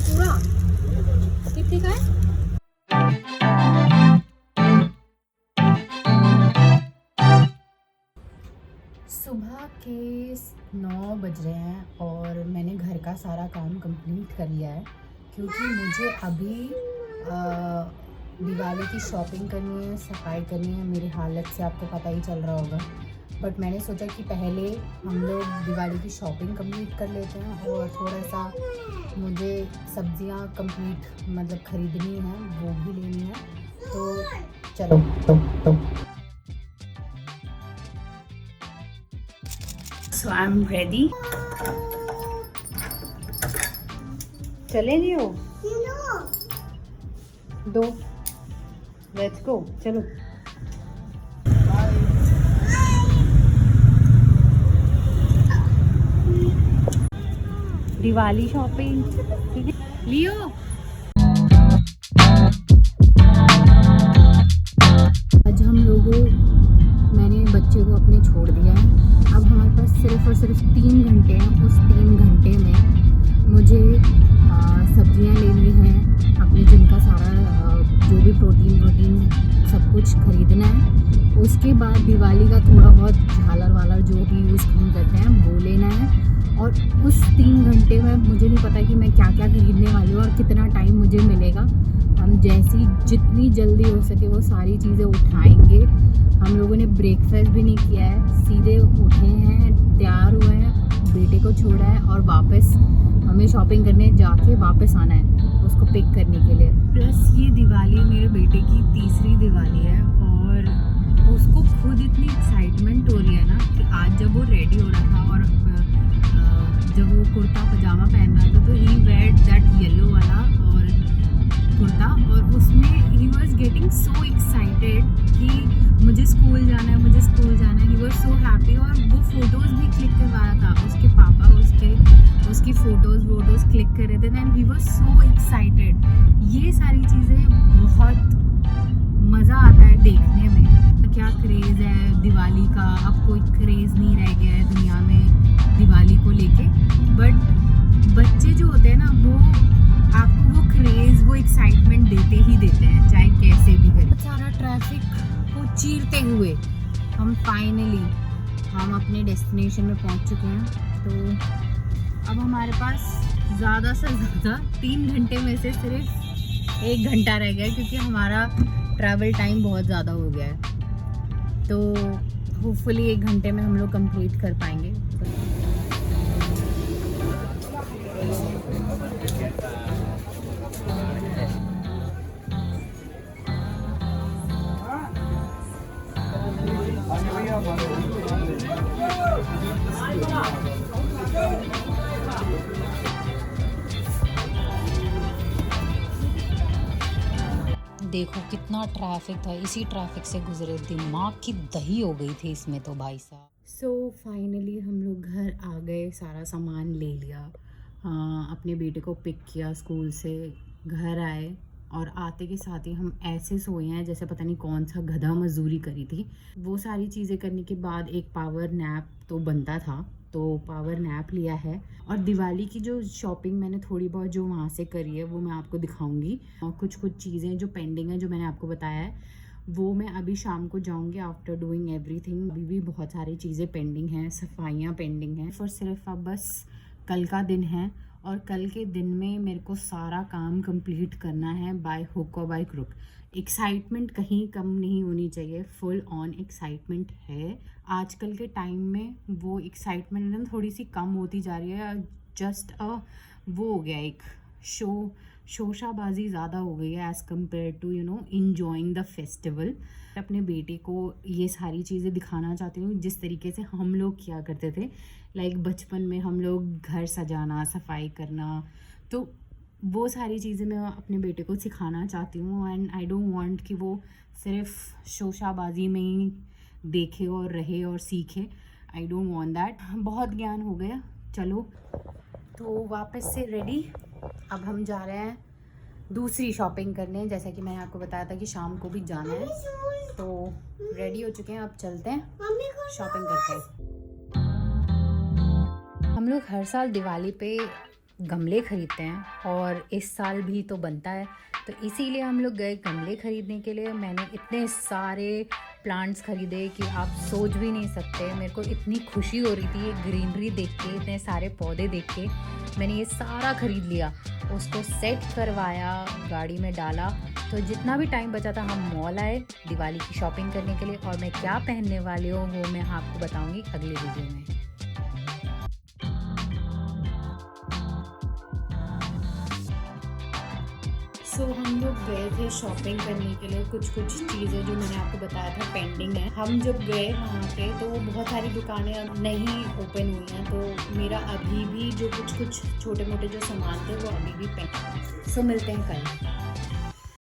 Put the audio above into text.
पूरा कितने का है? सुबह के 9 बज रहे हैं और मैंने घर का सारा काम कंप्लीट कर लिया है क्योंकि मुझे अभी दिवाली की शॉपिंग करनी है, सफाई करनी है। मेरी हालत से आपको पता ही चल रहा होगा, बट मैंने सोचा कि पहले हम लोग दिवाली की शॉपिंग कंप्लीट कर लेते हैं और थोड़ा सा मुझे सब्जियां कंप्लीट मतलब ख़रीदनी है, वो भी लेनी है। तो चलो। सो आई एम रेडी। चलेंगे हो दो, लेट्स गो, चलो। दिवाली शॉपिंग, ठीक है लियो। आज हम लोगों मैंने बच्चे को अपने छोड़ दिया है। अब हमारे पास सिर्फ और सिर्फ 3 घंटे हैं। उस 3 घंटे में मुझे सब्जियां लेनी हैं, अपने जिम का सारा जो भी प्रोटीन सब कुछ खरीदना है। उसके बाद दिवाली का थोड़ा बहुत झालर वालर जो भी यूज़ हम करते हैं वो लेना है। और उस 3 घंटे में मुझे नहीं पता कि मैं क्या क्या खरीदने वाली हूँ और कितना टाइम मुझे मिलेगा। हम जितनी जल्दी हो सके वो सारी चीज़ें उठाएंगे। हम लोगों ने ब्रेकफास्ट भी नहीं किया है, सीधे उठे हैं, तैयार हुए हैं, बेटे को छोड़ा है और वापस हमें शॉपिंग करने जाके वापस आना है उसको पिक करने के लिए। प्लस ये दिवाली मेरे बेटे की तीसरी दिवाली है और उसको खुद इतनी एक्साइटमेंट हो रही है ना कि आज जब वो रेडी हो रहा था और जब वो कुर्ता पजामा पहन रहा था तो ही वेयर दैट येलो वाला और कुर्ता, और उसमें he was getting so excited कि मुझे स्कूल जाना है, मुझे स्कूल जाना है। ही वॉज सो हैप्पी और वो फ़ोटोज़ भी क्लिक करवा रहा था। उसके पापा उसकी फ़ोटोज़ क्लिक कर रहे थे and he was so excited. ये सारी चीज़ें बहुत मज़ा आता है देखने में। क्या क्रेज़ है दिवाली का, अब कोई क्रेज़ नहीं रह गया है दुनिया में दिवाली को लेके। बट बच्चे जो होते हैं ना वो आपको वो क्रेज़, वो एक्साइटमेंट देते ही देते हैं, चाहे कैसे भी करें। सारा ट्रैफिक को चीरते हुए हम फाइनली अपने डेस्टिनेशन में पहुंच चुके हैं। तो अब हमारे पास ज़्यादा से ज़्यादा 3 घंटे में से सिर्फ 1 घंटा रह गया है क्योंकि हमारा ट्रैवल टाइम बहुत ज़्यादा हो गया है। तो होपफुली 1 घंटे में हम लोग कंप्लीट कर पाएंगे। देखो कितना ट्रैफिक था, इसी ट्रैफिक से गुजरे, दिमाग की दही हो गई थी इसमें तो भाई साहब। सो फाइनली हम लोग घर आ गए, सारा सामान ले लिया, अपने बेटे को पिक किया स्कूल से, घर आए और आते के साथ ही हम ऐसे सोए हैं जैसे पता नहीं कौन सा गधा मजदूरी करी थी। वो सारी चीज़ें करने के बाद एक पावर नैप तो बनता था, तो पावर नैप लिया है। और दिवाली की जो शॉपिंग मैंने थोड़ी बहुत जो वहाँ से करी है वो मैं आपको दिखाऊंगी। और कुछ चीज़ें जो पेंडिंग है जो मैंने आपको बताया है वो मैं अभी शाम को जाऊंगी आफ्टर डूइंग एवरीथिंग। अभी भी बहुत सारी चीज़ें पेंडिंग हैं, सफाइयाँ पेंडिंग हैं, और सिर्फ अब बस कल का दिन है और कल के दिन में मेरे को सारा काम कंप्लीट करना है बाय हुक और बाय क्रुक। एक्साइटमेंट कहीं कम नहीं होनी चाहिए, फुल ऑन एक्साइटमेंट है। आजकल के टाइम में वो एक्साइटमेंट ना थोड़ी सी कम होती जा रही है, जस्ट वो हो गया एक शोशाबाजी ज़्यादा हो गई है as compare to enjoying the festival. अपने बेटे को ये सारी चीज़ें दिखाना चाहती हूँ जिस तरीके से हम लोग किया करते थे। लाइक बचपन में हम लोग घर सजाना, सफाई करना, तो वो सारी चीज़ें मैं अपने बेटे को सिखाना चाहती हूँ। एंड आई डोंट वांट कि वो सिर्फ शोशाबाजी में ही देखे और रहे और सीखे। I don't want that. बहुत ज्ञान हो गया, चलो तो वापस से रेडी। अब हम जा रहे हैं दूसरी शॉपिंग करने, जैसा कि मैंने आपको बताया था कि शाम को भी जाना है। तो रेडी हो चुके हैं, अब चलते हैं शॉपिंग करते हैं। हम लोग हर साल दिवाली पे गमले ख़रीदते हैं और इस साल भी तो बनता है, तो इसीलिए हम लोग गए गमले ख़रीदने के लिए। मैंने इतने सारे प्लांट्स ख़रीदे कि आप सोच भी नहीं सकते। मेरे को इतनी खुशी हो रही थी ये ग्रीनरी देख के, इतने सारे पौधे देख के। मैंने ये सारा ख़रीद लिया, उसको सेट करवाया, गाड़ी में डाला। तो जितना भी टाइम बचा था हम मॉल आए दिवाली की शॉपिंग करने के लिए, और मैं क्या पहनने वाली हूँ वो मैं आपको बताऊँगी अगले वीडियो में। सो हम लोग गए थे शॉपिंग करने के लिए। कुछ चीज़ें जो मैंने आपको बताया था पेंडिंग है। हम जब गए वहाँ पे तो बहुत सारी दुकानें अब नहीं ओपन हुई हैं, तो मेरा अभी भी जो कुछ छोटे मोटे जो सामान थे वो अभी भी पेंडिंग। सो मिलते हैं कल।